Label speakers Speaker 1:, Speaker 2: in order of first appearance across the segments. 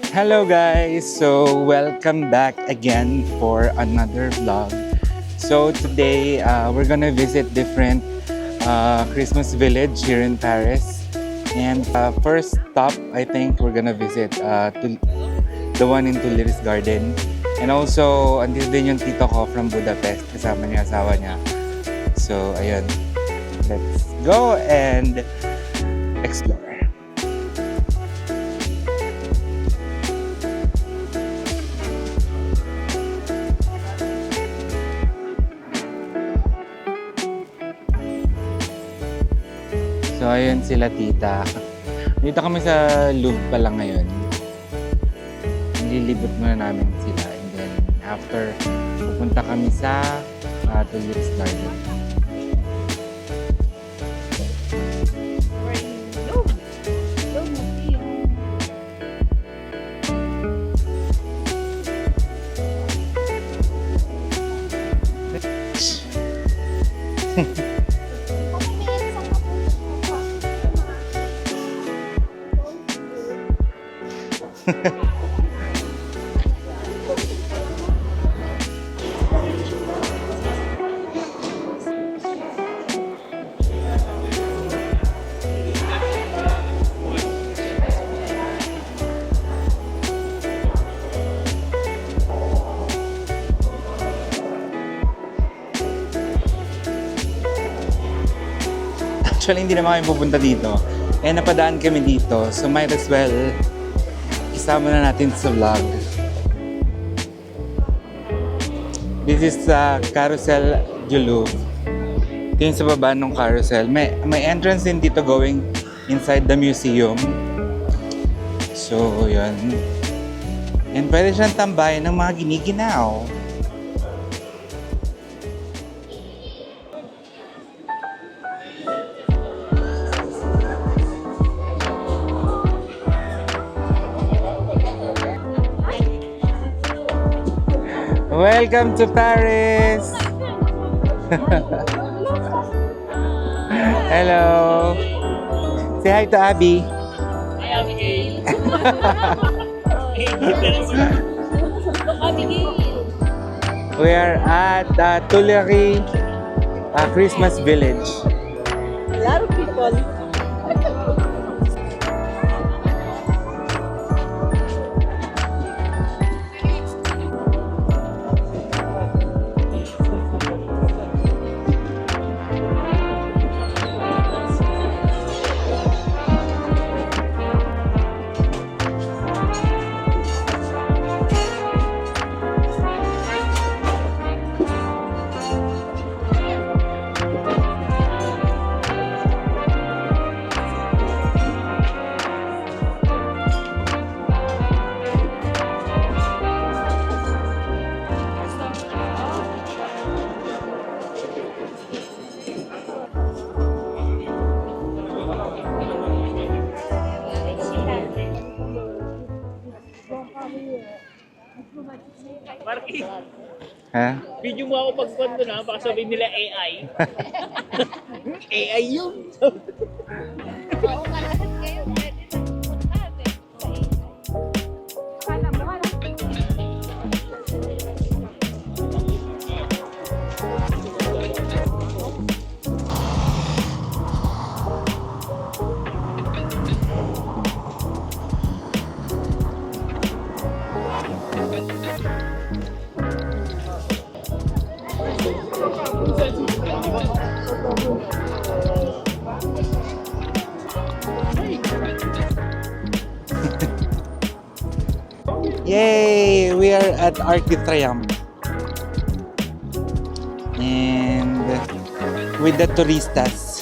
Speaker 1: Hello guys! So welcome back again for another vlog. So today we're gonna visit different Christmas village here in Paris. And first stop, I think we're gonna visit the one in Tuileries Garden. And also, andito din yung tito ko from Budapest. Kasama niya asawa niya. So ayun, let's go and explore. So, ayun sila tita. Dito kami sa Louvre pa lang ngayon. Nililibot muna namin sila. And then, after, pupunta kami sa Tuileries Garden. Actually, hindi naman kami pupunta dito. Eh, napadaan kami dito. So, might as well isama na natin sa vlog. This is Carousel du Louvre. Ito yung sa baba ng carousel. May entrance din dito going inside the museum. So, yun. And pwede siyang tambayan ng mga giniginaw. Welcome to Paris! Hello! Say hi to Abby.
Speaker 2: Hi, Abigail. Abigail.
Speaker 1: We are at Tuileries Christmas Village.
Speaker 2: A lot of people. Marky,
Speaker 1: Ha?
Speaker 2: video mo ako pag kwento na, baka sabihin nila AI. AI yun.
Speaker 3: Oo nga lahat kayo, pwede na pumunta sa AI. Akala mo,
Speaker 1: Yay! We are at Arc de Triomphe. And with the turistas.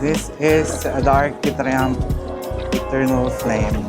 Speaker 1: This is the Arc de Triomphe Eternal Flame.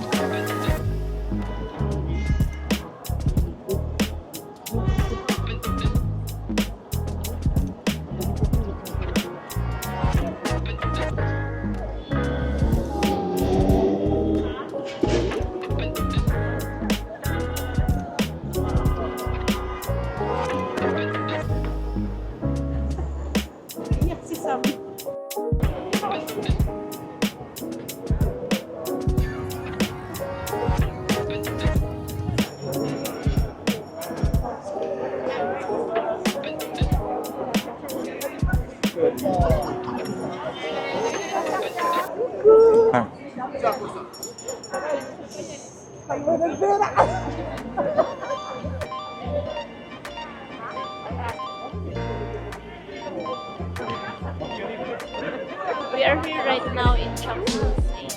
Speaker 1: Ah.
Speaker 3: We are here right now in Champs-Élysées.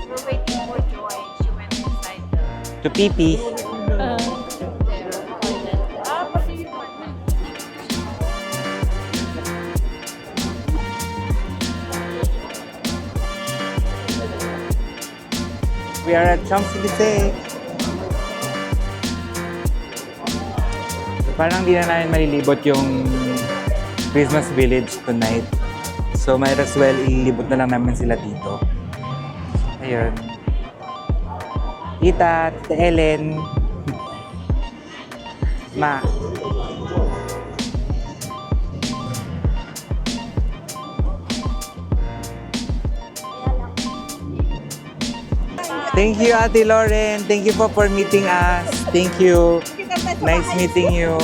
Speaker 3: We're waiting for Joy. She went inside the
Speaker 1: To pee-pee.
Speaker 3: toilet.
Speaker 1: We are at Champs-Élysées. So, parang di na namin malilibot yung Christmas Village tonight. So might as well ilibot na lang namin sila dito. Ayun. Tita Ellen. Ma. Thank you, Ate Lauren. Thank you for meeting us. Thank you. Nice meeting you.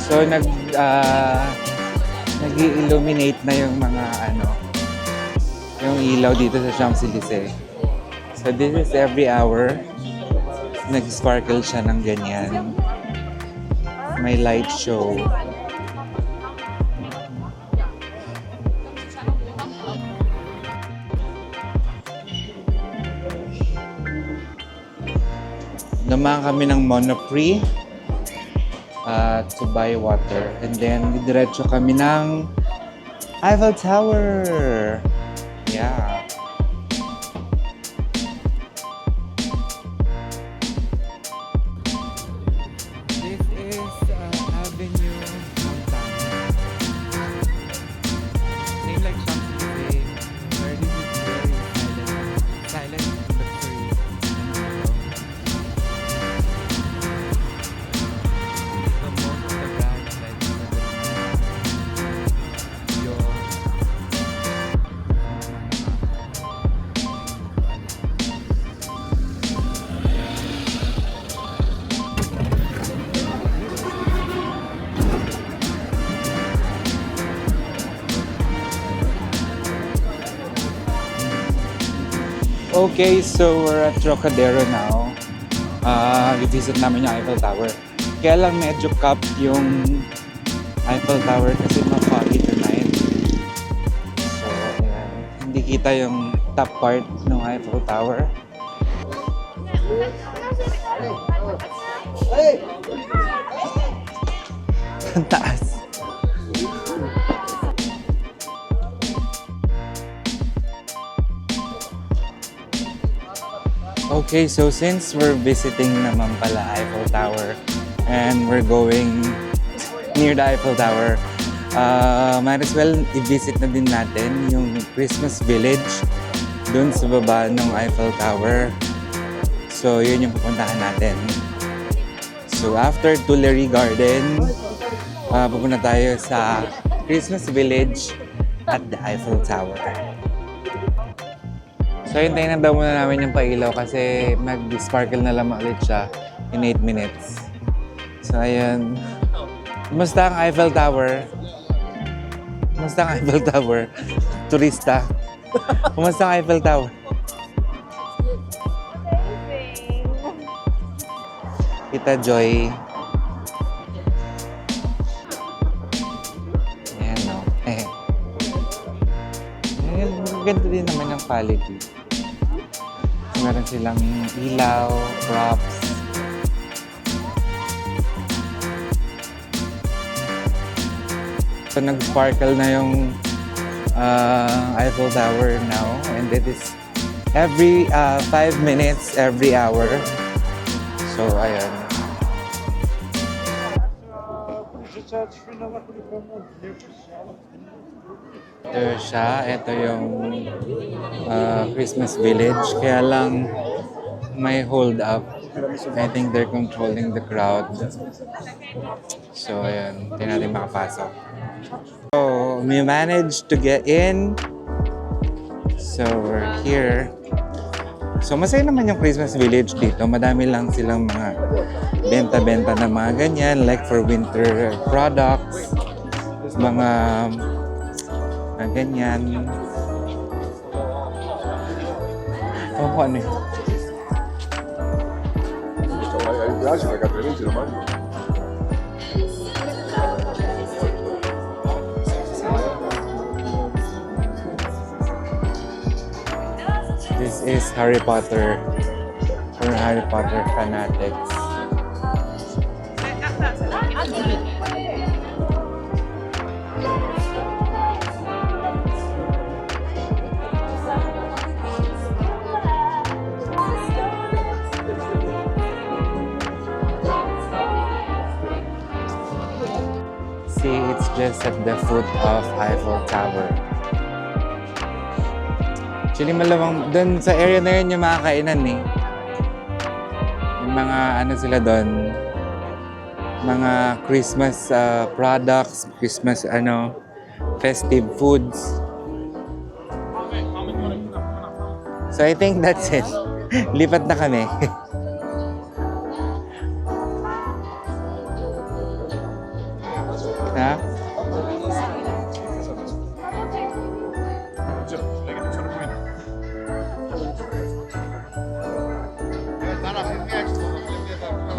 Speaker 1: So nag-illuminate na yung mga yung ilaw dito sa Champs-Élysées. So this is every hour. Nag-sparkle siya ng ganyan. May light show. Naman kami ng Monoprix to buy water. And then, diretso kami ng Eiffel Tower. Yeah. This is Avenue Montana. Same like Champs-Élysées, where this is very silent but free. So most of the brands like Dior, okay, so we're at Trocadero now. I-visit namin yung Eiffel Tower. Kaya lang medyo cup yung Eiffel Tower kasi ma-foggy tonight. So, ayan. Hindi kita yung top part ng Eiffel Tower. Ang taas. Okay, so since we're visiting naman pala Eiffel Tower and we're going near the Eiffel Tower, might as well i-visit na din natin yung Christmas Village dun sa baba ng Eiffel Tower. So, yun yung pupuntahan natin. So, after Tuileries Garden, pupunta tayo sa Christmas Village at the Eiffel Tower. So, hintayin na daw muna namin yung pailaw kasi mag-sparkle na lang ulit siya in 8 minutes. So, ayun. Kumusta ang Eiffel Tower? Kumusta ang Eiffel Tower? Turista. Kumusta ang Eiffel Tower? Tita Joy. Ayan, no? Ayan, ganda din naman yung quality. Meron silang ilaw, props. So, nag-sparkle na yung Eiffel Tower now. And it is every 5 minutes, every hour. So, ayan. Ito siya. Ito yung Christmas Village. Kaya lang may hold up. I think they're controlling the crowd. So, ayan. Hindi natin makapasok. So, we managed to get in. So, we're here. So, masaya naman yung Christmas Village dito. Madami lang silang mga benta-benta na mga ganyan. Like for winter products. Mga ganyan. Oh, ano yun? This is Harry Potter for Harry Potter fanatics. See, it's just at the foot of Eiffel Tower. Actually, malamang doon sa area na yun yung mga kainan eh. Yung mga ano sila doon, mga Christmas products, Christmas festive foods. So I think that's it. Lipat na kami. Ha?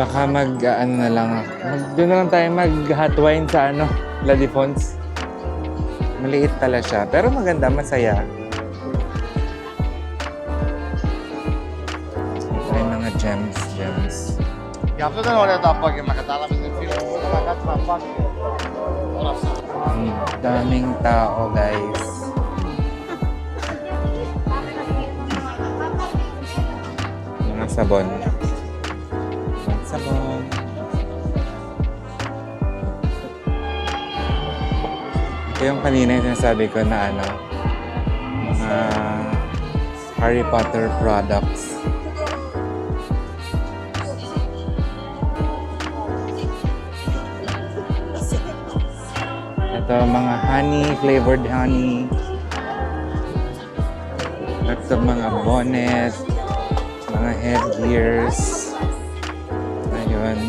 Speaker 1: Baka ano na lang. Doon na lang tayo hot wine sa La Défense. Maliit pala siya. Pero maganda, masaya. Ito yung mga gems. Daming tao, guys. Mga sabon. Ito yung kanina yung sinasabi ko na mga Harry Potter products. Ito mga honey, flavored honey. Ito mga bonnet, mga headgears. Ayun.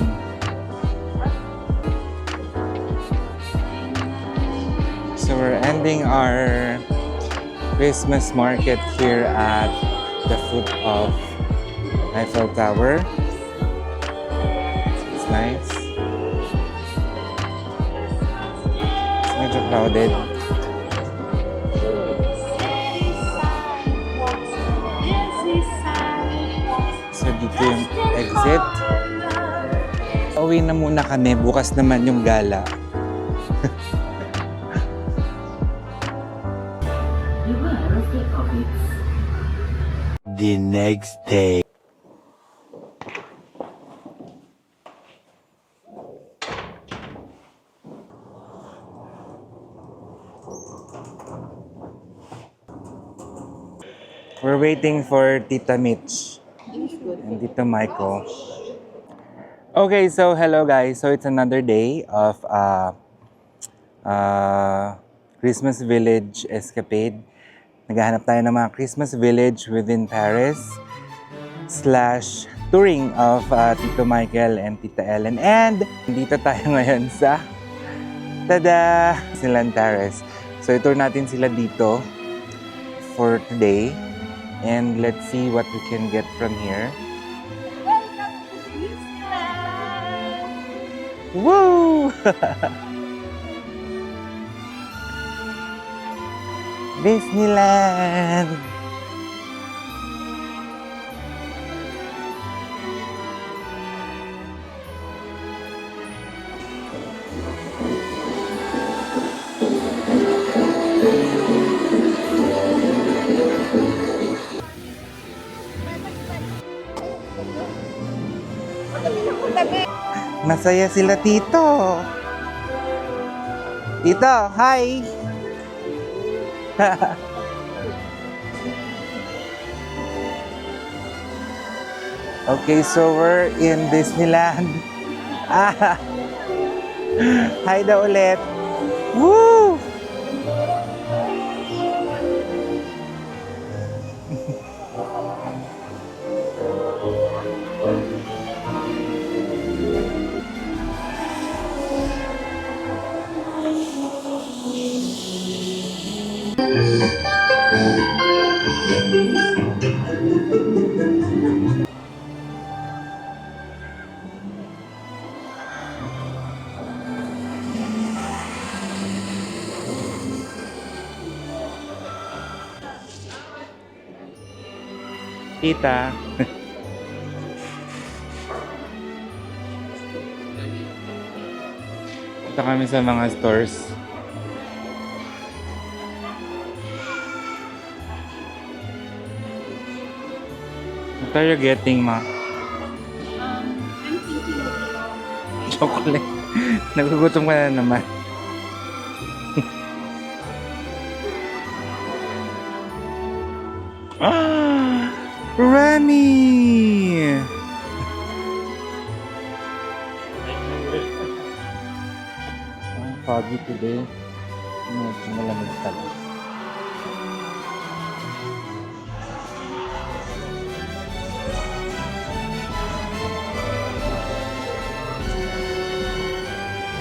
Speaker 1: So we're ending our Christmas market here at the foot of Eiffel Tower. It's nice. It's medyo crowded. So dito yung exit. Uwi na muna kami. Bukas naman yung gala.
Speaker 4: The next day.
Speaker 1: We're waiting for Tita Mitch and Tita Michael. Okay, so hello guys. So it's another day of Christmas Village escapade. Naghahanap tayo ng mga Christmas Village within Paris / touring of Tito Michael and Tita Ellen. And dito tayo ngayon sa Disneyland Paris. So itour natin sila dito for today. And let's see what we can get from here. Woo! Disneyland! Masaya sila, Tito. Tito, hi! Okay, so we're in Disneyland. Ah, hi daw ulit. Woo! Tita. Ito kami sa mga stores. What are you getting, ma?
Speaker 3: I'm thinking
Speaker 1: Chocolate. Nagugutom ka na naman. Ah! Remy! Ang foggy today. Medyo malamig talaga.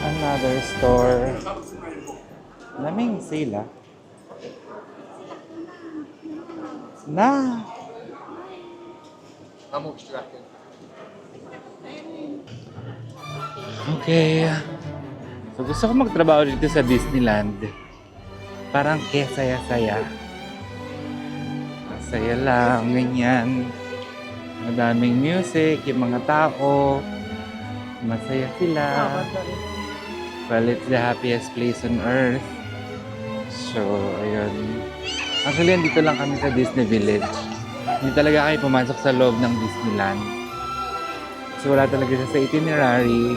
Speaker 1: Another store. Laming sila. Na! Okay. So gusto ko magtrabaho dito sa Disneyland. Parang kesaya-saya. Masaya lang, ganyan. Madaming music, yung mga tao. Masaya sila. Well, it's the happiest place on earth. So, ayun. Actually, andito lang kami sa Disney Village. Hindi talaga kayo pumasok sa loob ng Disneyland. So, wala talaga siya sa itinerary.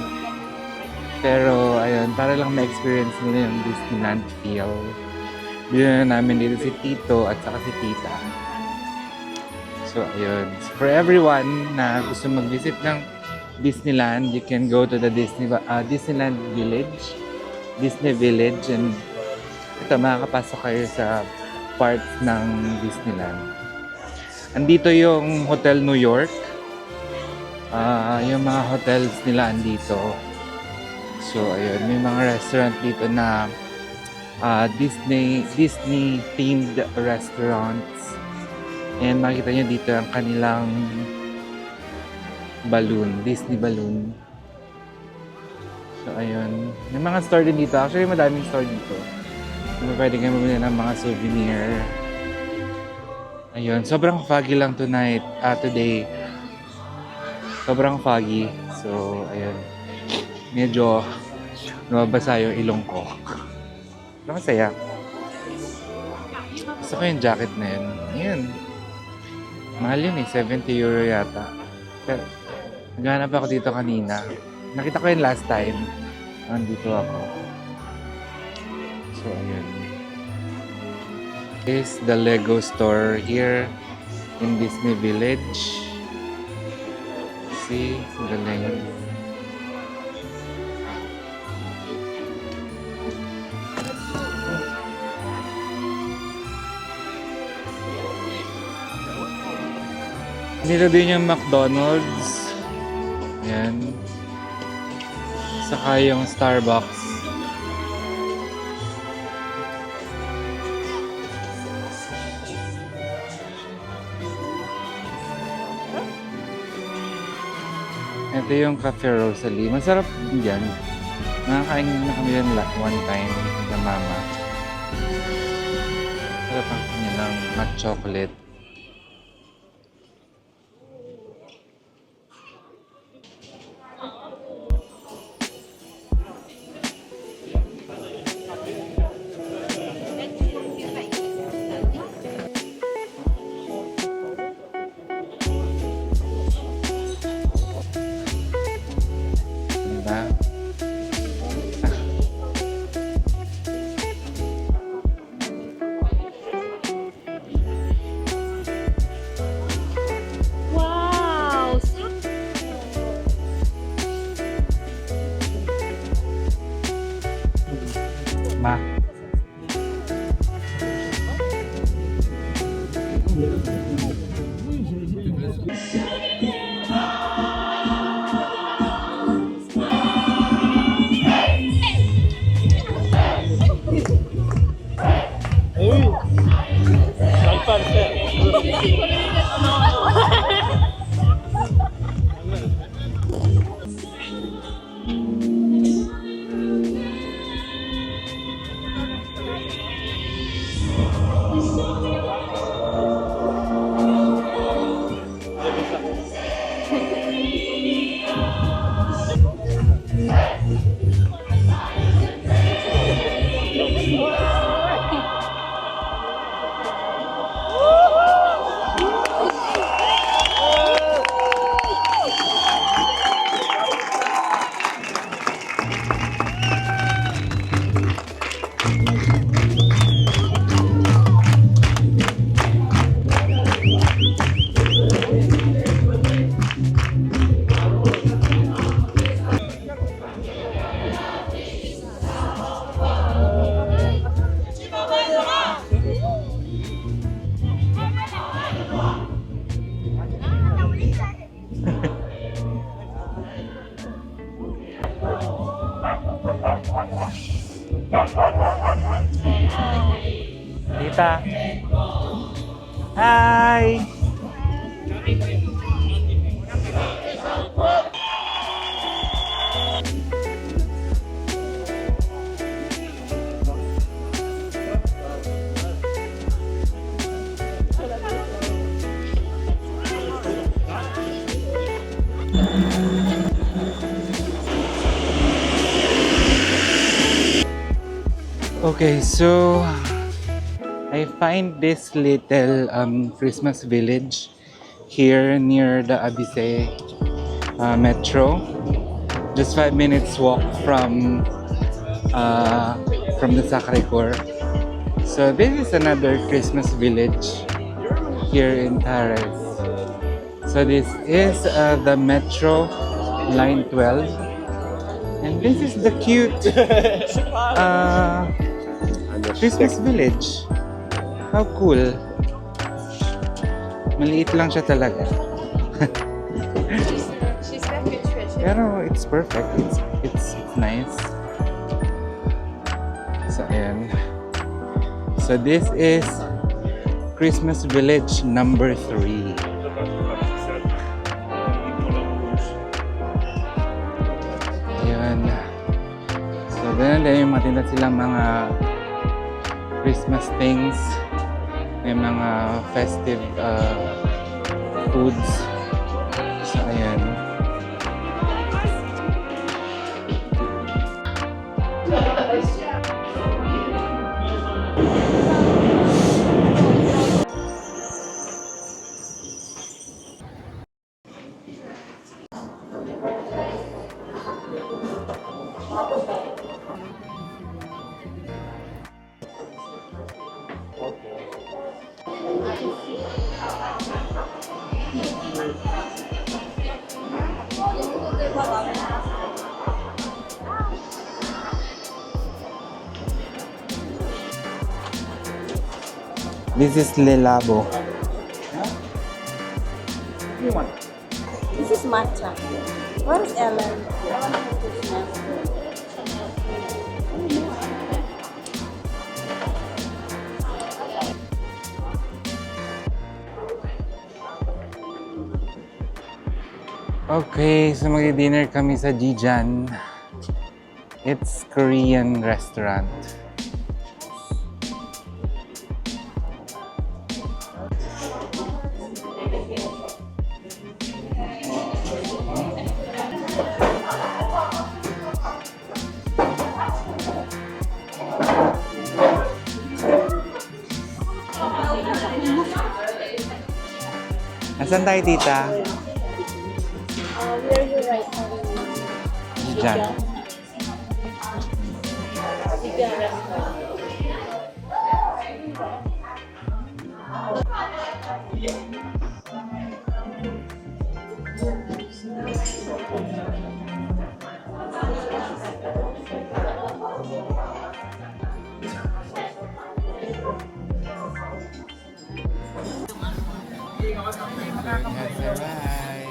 Speaker 1: Pero, ayun, para lang ma-experience nila yung Disneyland feel. Bili na namin dito si Tito at saka si Tita. So, ayun. So, for everyone na gusto mag-visit ng Disneyland, you can go to the Disneyland Village. Disney Village. And ito, makakapasok kayo sa parts ng Disneyland. Andito yung Hotel New York. Yung mga hotels nila andito. So, ayun. May mga restaurant dito na Disney themed restaurants. And makikita nyo dito ang kanilang balloon, Disney balloon. So, ayun. May mga store din dito. Actually, madaming store dito. So, pwede kayo bumili ng mga souvenir. Ayun. Sobrang foggy lang today. Sobrang foggy. So, ayun. Medyo nababasa yung ilong ko. Pero masaya. Gusto ko yung jacket na yun. Ayun. Mahal yun eh. 70 euro yata. Pero, naghanap ako dito kanina. Nakita ko yun last time. Nandito ako. So, ayun. This is the Lego store here in Disney Village. See? Ang galing. Dito din yung McDonald's. Ayan. Saka yung Starbucks. Ito yung Cafe Rosalie. Masarap din dyan. Nakakain na kami yan one time sa mama. Sarap ang kanilang hot chocolate. tita. Hi! Okay, so I find this little Christmas village here near the Abisay Metro. Just 5 minutes walk from the Sacré-Cœur. So this is another Christmas village here in Paris. So this is the Metro Line 12, and this is the cute Christmas village. How cool. Maliit lang siya talaga.
Speaker 3: She's got good treasure.
Speaker 1: Pero it's perfect. It's nice. So ayan. So this is Christmas Village number 3. Ayan. So ganun din yung matinda silang mga Christmas things. May mga festive foods. So ayan. This is Lelabo.
Speaker 5: This is matcha. Where is Ellen? I want to go to matcha.
Speaker 1: Okay, so mag-dinner kami sa Jijan. It's Korean restaurant. Nasaan tayo, tita?
Speaker 5: Where are you right now?
Speaker 1: Jijan. Has arrived.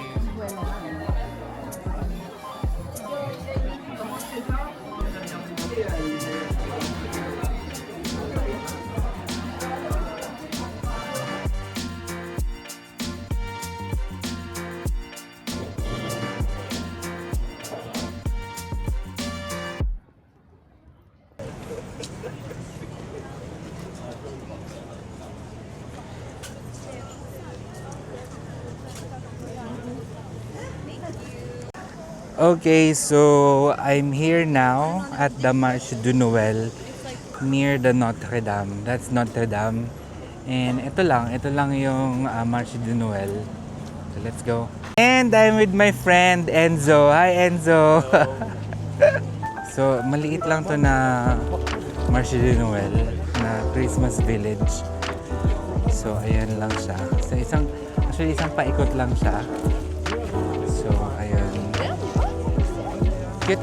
Speaker 1: Okay, so I'm here now at the Marche de Noël near the Notre Dame. That's Notre Dame. And ito lang yung Marche de Noël. So let's go. And I'm with my friend Enzo. Hi Enzo! So maliit lang to na Marche de Noël na Christmas village. So ayan lang siya. So isang paikot lang siya. So ayun.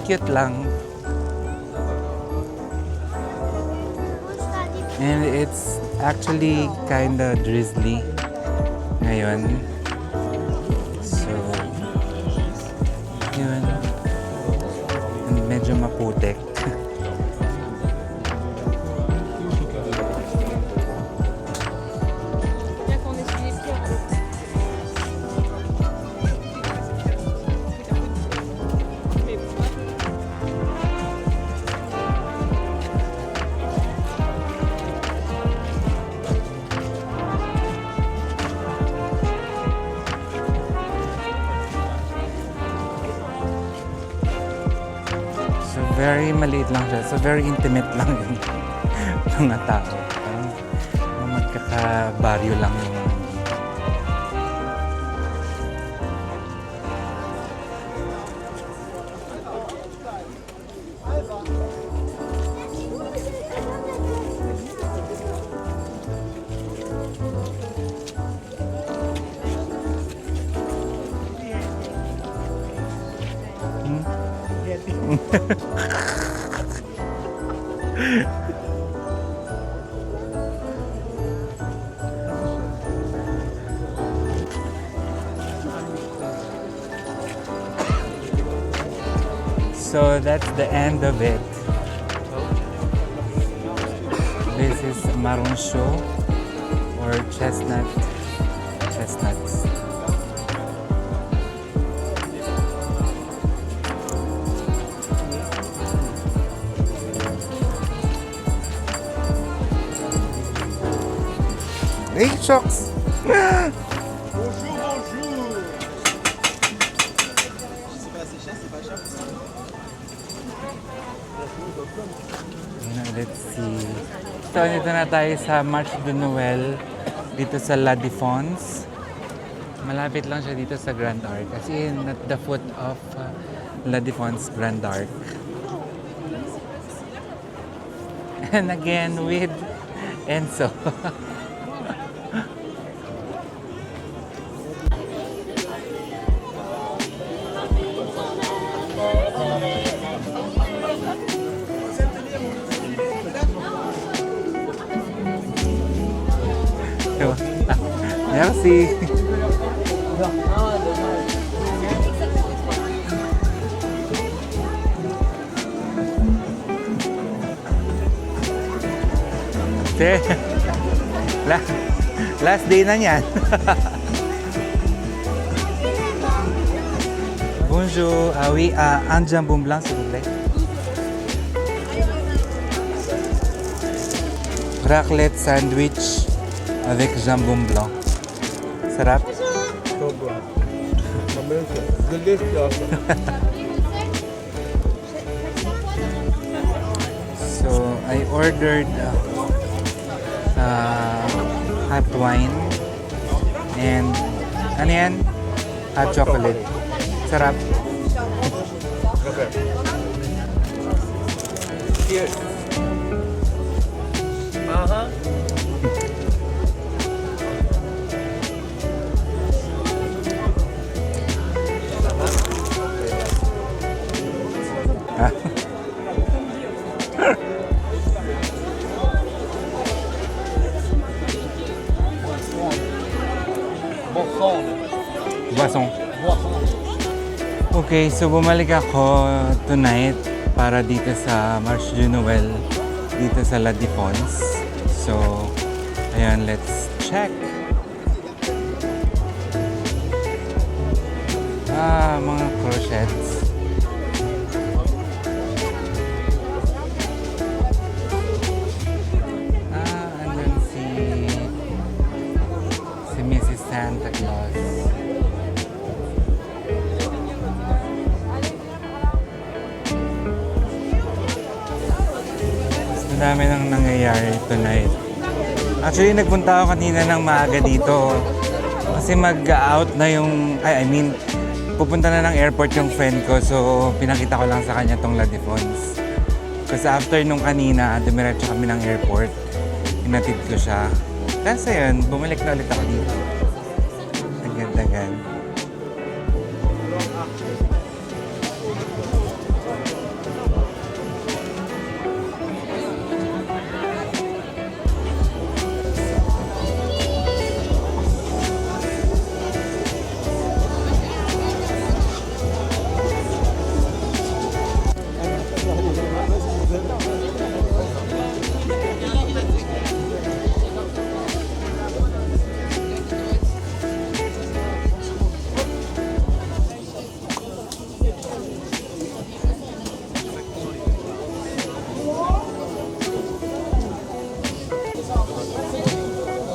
Speaker 1: Cute lang. And it's actually kinda drizzly ngayon. So, yun. And medyo maputik. Very maliit lang siya. So, very intimate lang yung mga tao. Parang magkakabaryo lang yung So that's the end of it. This is marron chaud or chestnuts. Hey, shucks! Let's see. So, dito na tayo sa Marche de Noël dito sa La Défense. Malapit lang siya dito sa Grand Arc. Kasi at the foot of La Défense Grand Arc. And again with Enzo. Merci. Last day na niyan. Bonjour. Oui, un jambon blanc s'il vous plaît. Raclette sandwich avec jambon blanc. Sarap. So I ordered hot wine and ano yan? Hot chocolate. Sarap.
Speaker 6: Okay. Cheers.
Speaker 1: Boisson. Okay, so bumalik ako tonight para dito sa Marche de Noël dito sa La Défense. So, ayan, let's check. Mga crochets. Andun si Mrs. Santa Claus. Ang dami nang nangyayari tonight. Actually, nagpunta ako kanina ng maaga dito. Kasi mag-out na yung... pupunta na ng airport yung friend ko. So, pinakita ko lang sa kanya tong La Défense. Kasi after nung kanina, dumiretso kami ng airport. Inatid ko siya. Kasi yun, bumalik na ulit ako dito. Agad-agad.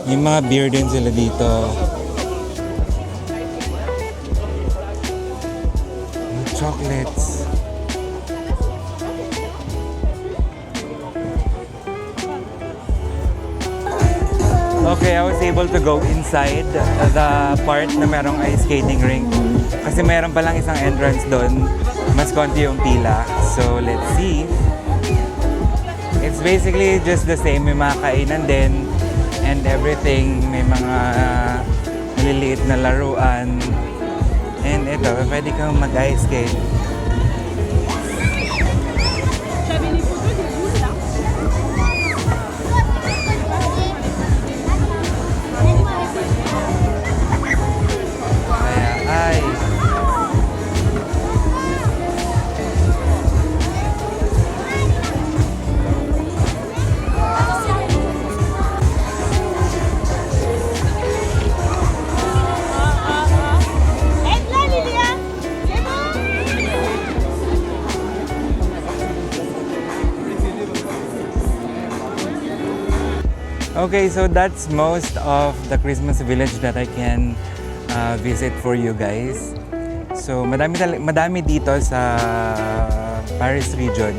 Speaker 1: May mga beer din sila dito. Chocolates. Okay, I was able to go inside the part na merong ice skating rink. Kasi meron palang isang entrance doon. Mas konti yung pila. So, let's see. It's basically just the same. May mga kainan din and everything. May mga maliliit na laruan. And ito, pwede kang mag-ice skate. Ay. Okay, so that's most of the Christmas village that I can visit for you guys. So madami dito sa Paris region.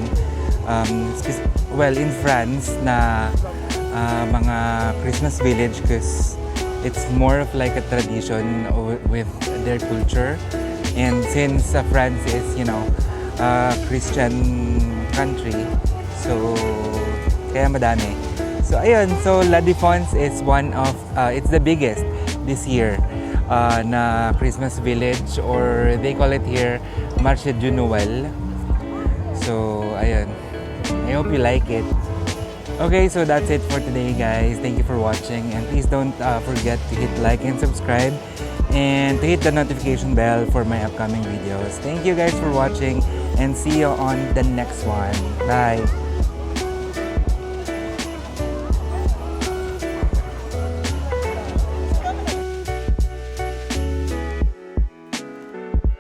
Speaker 1: Well, in France na mga Christmas village because it's more of like a tradition with their culture. And since France is, a Christian country, so kaya madami. So ayun, so La Défense is it's the biggest this year na Christmas village, or they call it here Marché du Noël. So ayun, I hope you like it. Okay, so that's it for today, guys. Thank you for watching, and please don't forget to hit like and subscribe and to hit the notification bell for my upcoming videos. Thank you guys for watching, and see you on the next one. Bye!